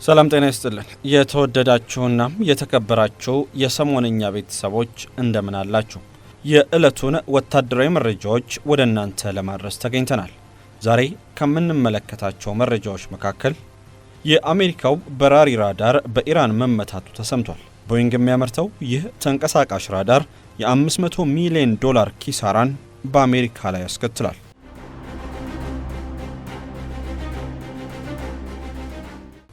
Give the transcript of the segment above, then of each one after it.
ሰላም ጤና ይስጥልን። የተወደዳችሁና የተከበራችሁ የሰሞነኛ ቤተሰቦች እንደምን አላችሁ? የዕለቱን ወታደራዊ መረጃዎች ወደ እናንተ ለማድረስ ተገኝተናል። ዛሬ ከምንመለከታቸው መረጃዎች መካከል የአሜሪካው በራሪ ራዳር በኢራን መመታቱ ተሰምቷል። ቦይንግ የሚያመርተው ይህ ተንቀሳቃሽ ራዳር የ$500 ሚሊዮን ኪሳራን በአሜሪካ ላይ ያስከትላል።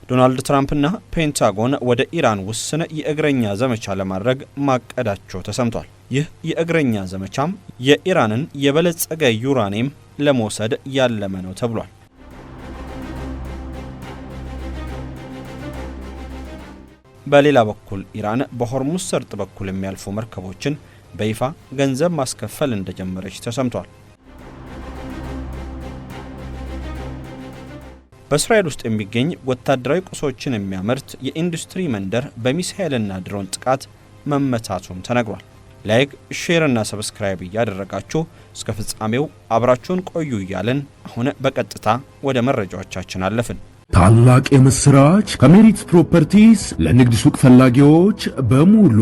ዶናልድ ትራምፕና ፔንታጎን ወደ ኢራን ውስን የእግረኛ ዘመቻ ለማድረግ ማቀዳቸው ተሰምቷል። ይህ የእግረኛ ዘመቻም የኢራንን የበለጸገ ዩራኒየም ለመውሰድ ያለመ ነው ተብሏል። በሌላ በኩል ኢራን በሆርሙዝ ሰርጥ በኩል የሚያልፉ መርከቦችን በይፋ ገንዘብ ማስከፈል እንደጀመረች ተሰምቷል። በእስራኤል ውስጥ የሚገኝ ወታደራዊ ቁሶችን የሚያመርት የኢንዱስትሪ መንደር በሚሳኤልና ድሮን ጥቃት መመታቱም ተነግሯል። ላይክ፣ ሼር እና ሰብስክራይብ እያደረጋችሁ እስከ ፍጻሜው አብራችሁን ቆዩ እያልን አሁን በቀጥታ ወደ መረጃዎቻችን አለፍን። ታላቅ የምስራች ከሜሪትስ ፕሮፐርቲስ ለንግድ ሱቅ ፈላጊዎች በሙሉ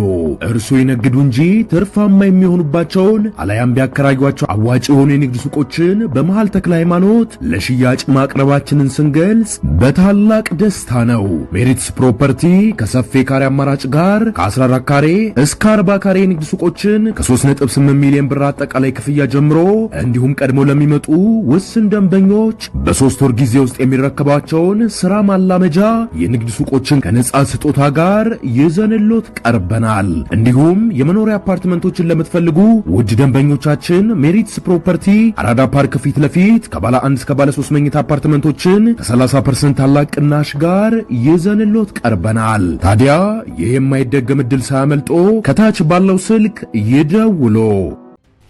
እርሶ ይነግዱ እንጂ ትርፋማ የሚሆኑባቸውን አለያም ቢያከራዩአቸው አዋጭ የሆኑ የንግድ ሱቆችን በመሃል ተክለ ሃይማኖት ለሽያጭ ማቅረባችንን ስንገልጽ በታላቅ ደስታ ነው። ሜሪትስ ፕሮፐርቲ ከሰፊ ካሬ አማራጭ ጋር ከ14 ካሬ እስከ 40 ካሬ የንግድ ሱቆችን ከ3.8 ሚሊዮን ብር አጠቃላይ ክፍያ ጀምሮ እንዲሁም ቀድሞ ለሚመጡ ውስን ደንበኞች በ3 ወር ጊዜ ውስጥ የሚረከባቸውን ስራ ማላመጃ የንግድ ሱቆችን ከነጻ ስጦታ ጋር ይዘንሎት ቀርበናል። እንዲሁም የመኖሪያ አፓርትመንቶችን ለምትፈልጉ ውድ ደንበኞቻችን ሜሪትስ ፕሮፐርቲ አራዳ ፓርክ ፊት ለፊት ከባለ 1 እስከ ባለ 3 መኝታ አፓርትመንቶችን ከ30% ታላቅ ቅናሽ ጋር ይዘንሎት ቀርበናል። ታዲያ ይህ የማይደገም ዕድል ሳያመልጦ ከታች ባለው ስልክ ይደውሉ።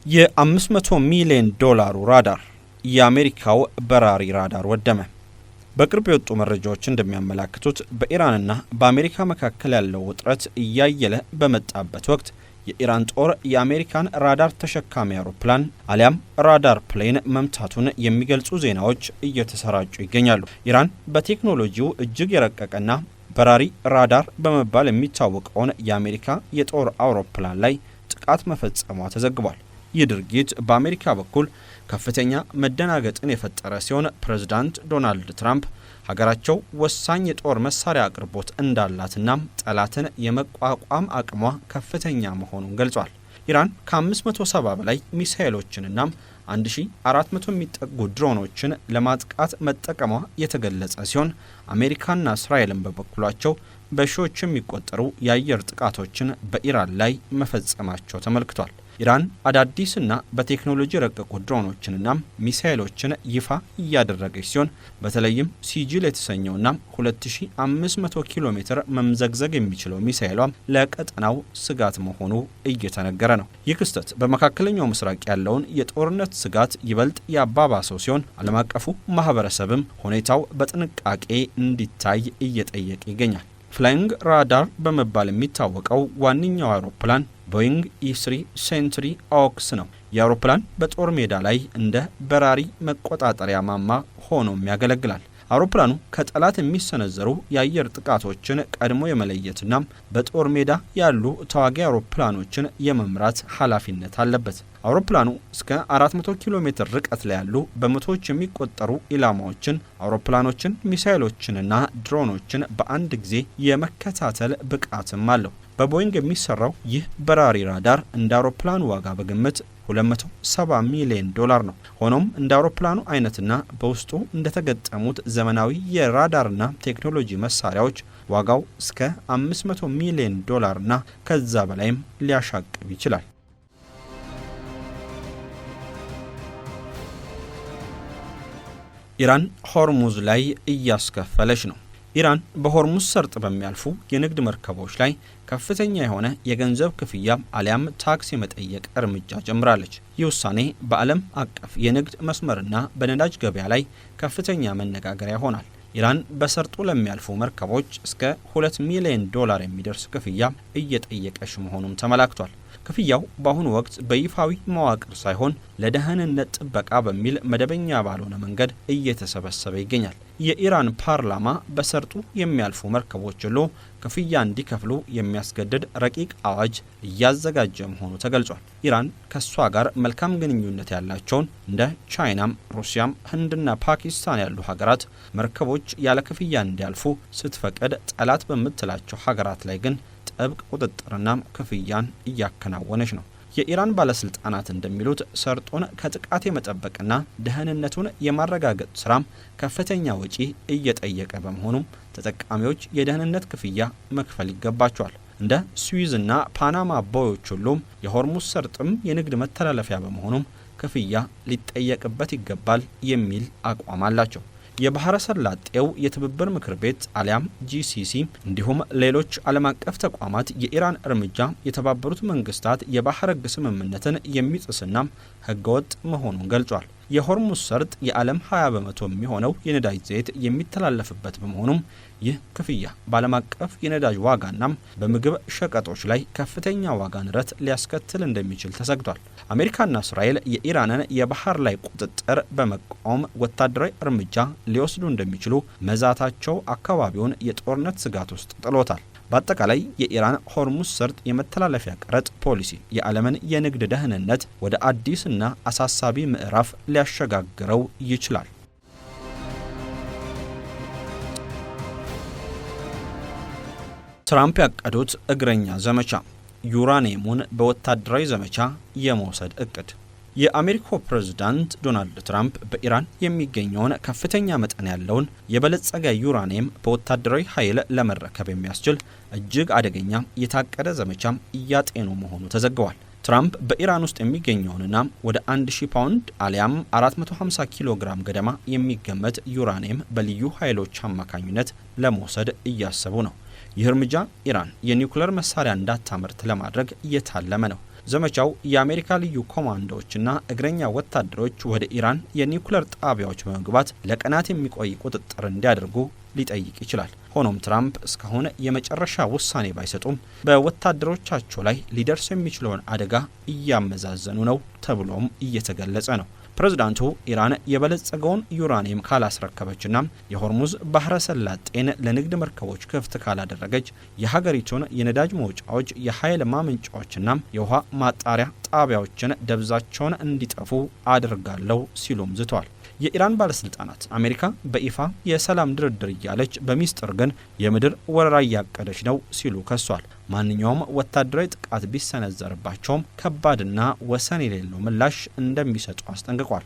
የ$500 ሚሊዮን ራዳር የአሜሪካው በራሪ ራዳር ወደመ። በቅርብ የወጡ መረጃዎች እንደሚያመላክቱት በኢራንና በአሜሪካ መካከል ያለው ውጥረት እያየለ በመጣበት ወቅት የኢራን ጦር የአሜሪካን ራዳር ተሸካሚ አውሮፕላን አሊያም ራዳር ፕሌን መምታቱን የሚገልጹ ዜናዎች እየተሰራጩ ይገኛሉ። ኢራን በቴክኖሎጂው እጅግ የረቀቀና በራሪ ራዳር በመባል የሚታወቀውን የአሜሪካ የጦር አውሮፕላን ላይ ጥቃት መፈጸሟ ተዘግቧል። ይህ ድርጊት በአሜሪካ በኩል ከፍተኛ መደናገጥን የፈጠረ ሲሆን ፕሬዝዳንት ዶናልድ ትራምፕ ሀገራቸው ወሳኝ የጦር መሳሪያ አቅርቦት እንዳላትና ጠላትን የመቋቋም አቅሟ ከፍተኛ መሆኑን ገልጿል። ኢራን ከ570 በላይ ሚሳኤሎችንና 1400 የሚጠጉ ድሮኖችን ለማጥቃት መጠቀሟ የተገለጸ ሲሆን አሜሪካና እስራኤልን በበኩላቸው በሺዎች የሚቆጠሩ የአየር ጥቃቶችን በኢራን ላይ መፈጸማቸው ተመልክቷል። ኢራን አዳዲስና በቴክኖሎጂ ረቀቁ ድሮኖችንና ሚሳኤሎችን ይፋ እያደረገች ሲሆን በተለይም ሲጂል የተሰኘውና 2500 ኪሎ ሜትር መምዘግዘግ የሚችለው ሚሳኤሏ ለቀጠናው ስጋት መሆኑ እየተነገረ ነው። ይህ ክስተት በመካከለኛው ምስራቅ ያለውን የጦርነት ስጋት ይበልጥ ያባባሰው ሲሆን ዓለም አቀፉ ማህበረሰብም ሁኔታው በጥንቃቄ እንዲታይ እየጠየቀ ይገኛል። ፍላይንግ ራዳር በመባል የሚታወቀው ዋነኛው አውሮፕላን ቦይንግ E3 ሴንትሪ ኦክስ ነው። የአውሮፕላን በጦር ሜዳ ላይ እንደ በራሪ መቆጣጠሪያ ማማ ሆኖም ያገለግላል። አውሮፕላኑ ከጠላት የሚሰነዘሩ የአየር ጥቃቶችን ቀድሞ የመለየትና በጦር ሜዳ ያሉ ተዋጊ አውሮፕላኖችን የመምራት ኃላፊነት አለበት። አውሮፕላኑ እስከ 400 ኪሎ ሜትር ርቀት ላይ ያሉ በመቶዎች የሚቆጠሩ ኢላማዎችን፣ አውሮፕላኖችን፣ ሚሳኤሎችንና ድሮኖችን በአንድ ጊዜ የመከታተል ብቃትም አለው። በቦይንግ የሚሰራው ይህ በራሪ ራዳር እንደ አውሮፕላኑ ዋጋ በግምት $270 ሚሊዮን ነው። ሆኖም እንደ አውሮፕላኑ አይነትና በውስጡ እንደተገጠሙት ዘመናዊ የራዳርና ቴክኖሎጂ መሳሪያዎች ዋጋው እስከ $500 ሚሊዮን እና ከዛ በላይም ሊያሻቅብ ይችላል። ኢራን ሆርሙዝ ላይ እያስከፈለች ነው። ኢራን በሆርሙዝ ሰርጥ በሚያልፉ የንግድ መርከቦች ላይ ከፍተኛ የሆነ የገንዘብ ክፍያ አሊያም ታክስ የመጠየቅ እርምጃ ጀምራለች። ይህ ውሳኔ በዓለም አቀፍ የንግድ መስመርና በነዳጅ ገበያ ላይ ከፍተኛ መነጋገሪያ ይሆናል። ኢራን በሰርጡ ለሚያልፉ መርከቦች እስከ $2 ሚሊዮን የሚደርስ ክፍያ እየጠየቀች መሆኑም ተመላክቷል። ክፍያው በአሁኑ ወቅት በይፋዊ መዋቅር ሳይሆን ለደህንነት ጥበቃ በሚል መደበኛ ባልሆነ መንገድ እየተሰበሰበ ይገኛል። የኢራን ፓርላማ በሰርጡ የሚያልፉ መርከቦች ሁሉ ክፍያ እንዲከፍሉ የሚያስገድድ ረቂቅ አዋጅ እያዘጋጀ መሆኑ ተገልጿል። ኢራን ከሷ ጋር መልካም ግንኙነት ያላቸውን እንደ ቻይናም፣ ሩሲያም፣ ህንድና ፓኪስታን ያሉ ሀገራት መርከቦች ያለ ክፍያ እንዲያልፉ ስትፈቅድ፣ ጠላት በምትላቸው ሀገራት ላይ ግን ጥብቅ ቁጥጥርና ክፍያን እያከናወነች ነው። የኢራን ባለስልጣናት እንደሚሉት ሰርጡን ከጥቃት የመጠበቅና ደህንነቱን የማረጋገጥ ስራም ከፍተኛ ወጪ እየጠየቀ በመሆኑም ተጠቃሚዎች የደህንነት ክፍያ መክፈል ይገባቸዋል። እንደ ስዊዝና ፓናማ ቦዮች ሁሉም የሆርሙዝ ሰርጥም የንግድ መተላለፊያ በመሆኑም ክፍያ ሊጠየቅበት ይገባል የሚል አቋም አላቸው። የባህረ ሰላጤው የትብብር ምክር ቤት አሊያም ጂሲሲ እንዲሁም ሌሎች ዓለም አቀፍ ተቋማት የኢራን እርምጃ የተባበሩት መንግስታት የባህር ሕግ ስምምነትን የሚጥስና ህገወጥ መሆኑን ገልጿል። የሆርሙዝ ሰርጥ የዓለም 20 በመቶ የሚሆነው የነዳጅ ዘይት የሚተላለፍበት በመሆኑም ይህ ክፍያ በዓለም አቀፍ የነዳጅ ዋጋና በምግብ ሸቀጦች ላይ ከፍተኛ ዋጋ ንረት ሊያስከትል እንደሚችል ተሰግቷል። አሜሪካና እስራኤል የኢራንን የባህር ላይ ቁጥጥር በመቃወም ወታደራዊ እርምጃ ሊወስዱ እንደሚችሉ መዛታቸው አካባቢውን የጦርነት ስጋት ውስጥ ጥሎታል። በአጠቃላይ የኢራን ሆርሙዝ ሰርጥ የመተላለፊያ ቀረጥ ፖሊሲ የዓለምን የንግድ ደህንነት ወደ አዲስና አሳሳቢ ምዕራፍ ሊያሸጋግረው ይችላል። ትራምፕ ያቀዱት እግረኛ ዘመቻ፣ ዩራኒየሙን በወታደራዊ ዘመቻ የመውሰድ እቅድ። የአሜሪካው ፕሬዝዳንት ዶናልድ ትራምፕ በኢራን የሚገኘውን ከፍተኛ መጠን ያለውን የበለጸገ ዩራኒየም በወታደራዊ ኃይል ለመረከብ የሚያስችል እጅግ አደገኛ የታቀደ ዘመቻም እያጤኑ መሆኑ ተዘግቧል። ትራምፕ በኢራን ውስጥ የሚገኘውንና ወደ 1000 ፓውንድ አሊያም 450 ኪሎ ግራም ገደማ የሚገመት ዩራኒየም በልዩ ኃይሎች አማካኝነት ለመውሰድ እያሰቡ ነው። ይህ እርምጃ ኢራን የኒውክሌር መሳሪያ እንዳታመርት ለማድረግ እየታለመ ነው። ዘመቻው የአሜሪካ ልዩ ኮማንዶዎችና እግረኛ ወታደሮች ወደ ኢራን የኒውክሌር ጣቢያዎች በመግባት ለቀናት የሚቆይ ቁጥጥር እንዲያደርጉ ሊጠይቅ ይችላል። ሆኖም ትራምፕ እስካሁን የመጨረሻ ውሳኔ ባይሰጡም በወታደሮቻቸው ላይ ሊደርስ የሚችለውን አደጋ እያመዛዘኑ ነው ተብሎም እየተገለጸ ነው። ፕሬዝዳንቱ ኢራን የበለጸገውን ዩራኒየም ካላስረከበችና የሆርሙዝ ባህረ ሰላጤን ለንግድ መርከቦች ክፍት ካላደረገች የሀገሪቱን የነዳጅ መውጫዎች፣ የኃይል ማመንጫዎችና የውሃ ማጣሪያ ጣቢያዎችን ደብዛቸውን እንዲጠፉ አድርጋለሁ ሲሉም ዝተዋል። የኢራን ባለስልጣናት አሜሪካ በይፋ የሰላም ድርድር እያለች በሚስጥር ግን የምድር ወረራ እያቀደች ነው ሲሉ ከሷል። ማንኛውም ወታደራዊ ጥቃት ቢሰነዘርባቸውም ከባድና ወሰን የሌለው ምላሽ እንደሚሰጡ አስጠንቅቋል።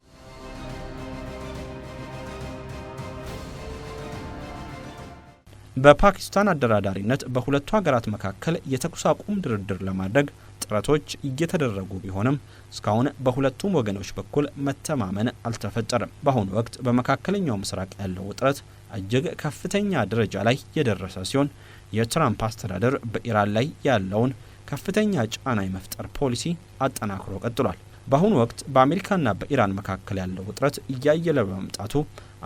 በፓኪስታን አደራዳሪነት በሁለቱ ሀገራት መካከል የተኩስ አቁም ድርድር ለማድረግ ጥረቶች እየተደረጉ ቢሆንም እስካሁን በሁለቱም ወገኖች በኩል መተማመን አልተፈጠረም። በአሁኑ ወቅት በመካከለኛው ምስራቅ ያለው ውጥረት እጅግ ከፍተኛ ደረጃ ላይ የደረሰ ሲሆን የትራምፕ አስተዳደር በኢራን ላይ ያለውን ከፍተኛ ጫና የመፍጠር ፖሊሲ አጠናክሮ ቀጥሏል። በአሁኑ ወቅት በአሜሪካና በኢራን መካከል ያለው ውጥረት እያየለ በመምጣቱ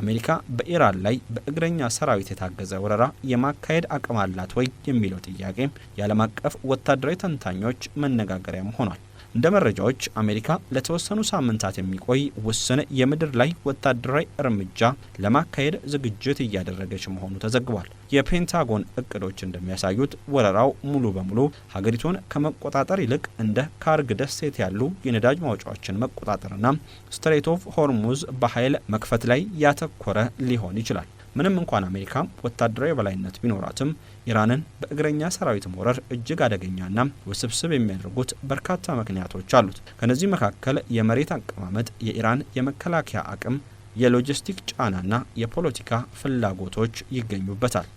አሜሪካ በኢራን ላይ በእግረኛ ሰራዊት የታገዘ ወረራ የማካሄድ አቅም አላት ወይ የሚለው ጥያቄ የዓለም አቀፍ ወታደራዊ ተንታኞች መነጋገሪያም ሆኗል። እንደ መረጃዎች አሜሪካ ለተወሰኑ ሳምንታት የሚቆይ ውስን የምድር ላይ ወታደራዊ እርምጃ ለማካሄድ ዝግጅት እያደረገች መሆኑ ተዘግቧል። የፔንታጎን እቅዶች እንደሚያሳዩት ወረራው ሙሉ በሙሉ ሀገሪቱን ከመቆጣጠር ይልቅ እንደ ካርግ ደሴት ያሉ የነዳጅ ማውጫዎችን መቆጣጠርና ስትሬት ኦፍ ሆርሙዝ በኃይል መክፈት ላይ ያተኮረ ሊሆን ይችላል። ምንም እንኳን አሜሪካ ወታደራዊ የበላይነት ቢኖራትም ኢራንን በእግረኛ ሰራዊት መውረር እጅግ አደገኛና ውስብስብ የሚያደርጉት በርካታ ምክንያቶች አሉት። ከነዚህ መካከል የመሬት አቀማመጥ፣ የኢራን የመከላከያ አቅም፣ የሎጂስቲክ ጫናና የፖለቲካ ፍላጎቶች ይገኙበታል።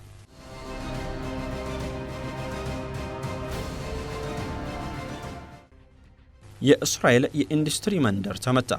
የእስራኤል የኢንዱስትሪ መንደር ተመታ።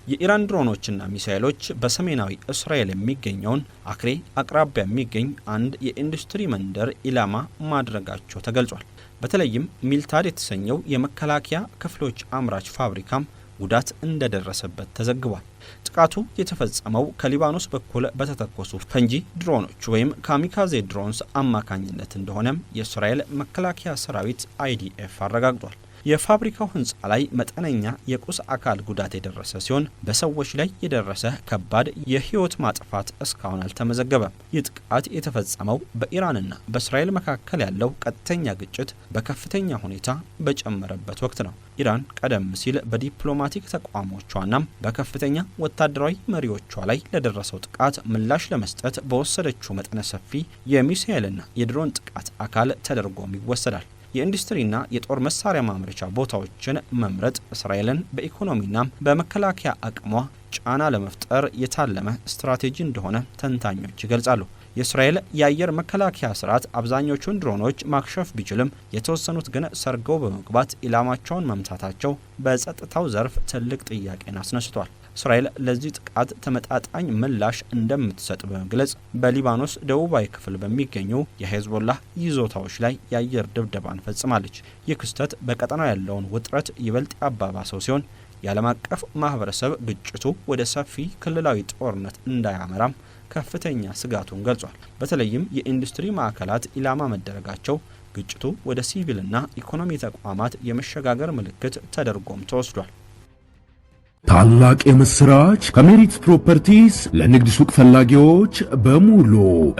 የኢራን ድሮኖችና ሚሳኤሎች በሰሜናዊ እስራኤል የሚገኘውን አክሬ አቅራቢያ የሚገኝ አንድ የኢንዱስትሪ መንደር ኢላማ ማድረጋቸው ተገልጿል። በተለይም ሚልታድ የተሰኘው የመከላከያ ክፍሎች አምራች ፋብሪካም ጉዳት እንደደረሰበት ተዘግቧል። ጥቃቱ የተፈጸመው ከሊባኖስ በኩል በተተኮሱ ፈንጂ ድሮኖች ወይም ካሚካዜ ድሮንስ አማካኝነት እንደሆነም የእስራኤል መከላከያ ሰራዊት IDF አረጋግጧል። የፋብሪካው ህንፃ ላይ መጠነኛ የቁስ አካል ጉዳት የደረሰ ሲሆን በሰዎች ላይ የደረሰ ከባድ የህይወት ማጥፋት እስካሁን አልተመዘገበም። ይህ ጥቃት የተፈጸመው በኢራንና በእስራኤል መካከል ያለው ቀጥተኛ ግጭት በከፍተኛ ሁኔታ በጨመረበት ወቅት ነው። ኢራን ቀደም ሲል በዲፕሎማቲክ ተቋሞቿና በከፍተኛ ወታደራዊ መሪዎቿ ላይ ለደረሰው ጥቃት ምላሽ ለመስጠት በወሰደችው መጠነ ሰፊ የሚሳኤልና የድሮን ጥቃት አካል ተደርጎም ይወሰዳል። የኢንዱስትሪና የጦር መሳሪያ ማምረቻ ቦታዎችን መምረጥ እስራኤልን በኢኮኖሚና በመከላከያ አቅሟ ጫና ለመፍጠር የታለመ ስትራቴጂ እንደሆነ ተንታኞች ይገልጻሉ። የእስራኤል የአየር መከላከያ ስርዓት አብዛኞቹን ድሮኖች ማክሸፍ ቢችልም የተወሰኑት ግን ሰርገው በመግባት ኢላማቸውን መምታታቸው በጸጥታው ዘርፍ ትልቅ ጥያቄን አስነስቷል። እስራኤል ለዚህ ጥቃት ተመጣጣኝ ምላሽ እንደምትሰጥ በመግለጽ በሊባኖስ ደቡባዊ ክፍል በሚገኙ የሄዝቦላህ ይዞታዎች ላይ የአየር ድብደባን ፈጽማለች። ይህ ክስተት በቀጠናው ያለውን ውጥረት ይበልጥ ያባባሰው ሲሆን የዓለም አቀፍ ማህበረሰብ ግጭቱ ወደ ሰፊ ክልላዊ ጦርነት እንዳያመራም ከፍተኛ ስጋቱን ገልጿል። በተለይም የኢንዱስትሪ ማዕከላት ኢላማ መደረጋቸው ግጭቱ ወደ ሲቪልና ኢኮኖሚ ተቋማት የመሸጋገር ምልክት ተደርጎም ተወስዷል። ታላቅ የምስራች ከሜሪት ፕሮፐርቲስ ለንግድ ሱቅ ፈላጊዎች በሙሉ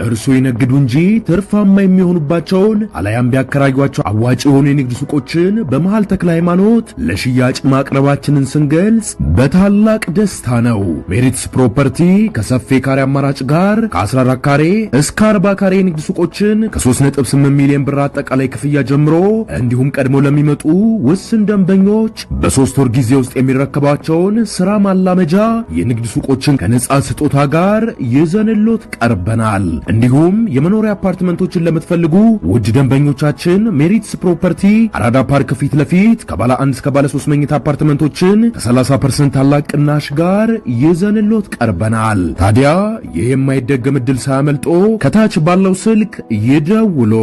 እርሶ ይነግዱ እንጂ ትርፋማ የሚሆኑባቸውን አለያም ቢያከራዩአቸው አዋጭ የሆኑ የንግድ ሱቆችን በመሃል ተክለ ሃይማኖት ለሽያጭ ማቅረባችንን ስንገልጽ በታላቅ ደስታ ነው። ሜሪትስ ፕሮፐርቲ ከሰፊ ካሬ አማራጭ ጋር ከ14 ካሬ እስከ 40 ካሬ የንግድ ሱቆችን ከ3.8 ሚሊዮን ብር አጠቃላይ ክፍያ ጀምሮ እንዲሁም ቀድሞ ለሚመጡ ውስን ደንበኞች በ3 ወር ጊዜ ውስጥ የሚረከባቸውን ስራ ማላመጃ የንግድ ሱቆችን ከነጻ ስጦታ ጋር ይዘንሎት ቀርበናል። እንዲሁም የመኖሪያ አፓርትመንቶችን ለምትፈልጉ ውድ ደንበኞቻችን ሜሪትስ ፕሮፐርቲ አራዳ ፓርክ ፊት ለፊት ከባለ 1 እስከ ባለ 3 መኝታ አፓርትመንቶችን ከ30% ታላቅ ቅናሽ ጋር ይዘንሎት ቀርበናል። ታዲያ ይህ የማይደገም ዕድል ሳያመልጦ ከታች ባለው ስልክ ይደውሉ።